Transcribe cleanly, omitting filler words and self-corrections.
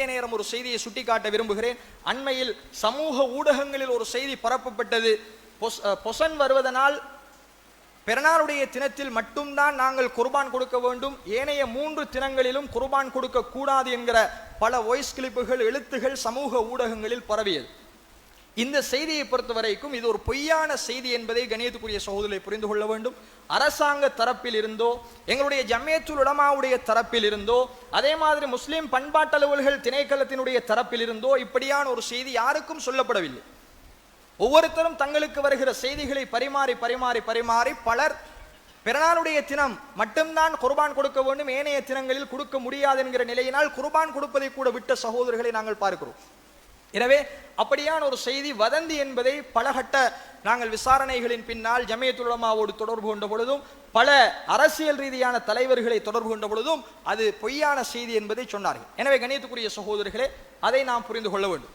நேரம் ஒரு செய்தியை சுட்டிக்காட்ட விரும்புகிறேன். அண்மையில் சமூக ஊடகங்களில் ஒரு செய்தி பரப்பப்பட்டது. பொசன் வருவதனால் பெருநாளுடைய தினத்தில் மட்டும்தான் நாங்கள் குர்பான் கொடுக்க வேண்டும், ஏனைய 3 தினங்களிலும் குர்பான் கொடுக்க கூடாது என்கிற பல வாய்ஸ் கிளிப்புகள், எழுத்துகள் சமூக ஊடகங்களில் பரவியது. இந்த செய்தியை பொறுத்தவரைக்கும் இது ஒரு பொய்யான செய்தி என்பதை கணியத்துக்குரிய சகோதரரை புரிந்து கொள்ள வேண்டும். அரசாங்க தரப்பில் இருந்தோ, எங்களுடைய ஜம்மியத்துல் உலமாவுடைய தரப்பில் இருந்தோ, அதே மாதிரி முஸ்லிம் பண்பாட்டலுவல்கள் திணைக்களத்தினுடைய தரப்பில் இருந்தோ இப்படியான ஒரு செய்தி யாருக்கும் சொல்லப்படவில்லை. ஒவ்வொருத்தரும் தங்களுக்கு வருகிற செய்திகளை பரிமாறி பலர் பிறநாளுடைய தினம் மட்டும்தான் குர்பான் கொடுக்க வேண்டும், ஏனைய தினங்களில் கொடுக்க முடியாது என்கிற நிலையினால் குர்பான் கொடுப்பதை கூட விட்ட சகோதரர்களை நாங்கள் பார்க்கிறோம். எனவே அப்படியான ஒரு செய்தி வதந்தி என்பதை பலகட்ட நாங்கள் விசாரணைகளின் பின்னால் ஜம்மியத்துல் உலமாவோடு தொடர்பு கொண்ட பொழுதும், பல அரசியல் ரீதியான தலைவர்களை தொடர்பு கொண்ட பொழுதும் அது பொய்யான செய்தி என்பதை சொன்னார்கள். எனவே கணியத்துக்குரிய சகோதரர்களே, அதை நாம் புரிந்து கொள்ள வேண்டும்.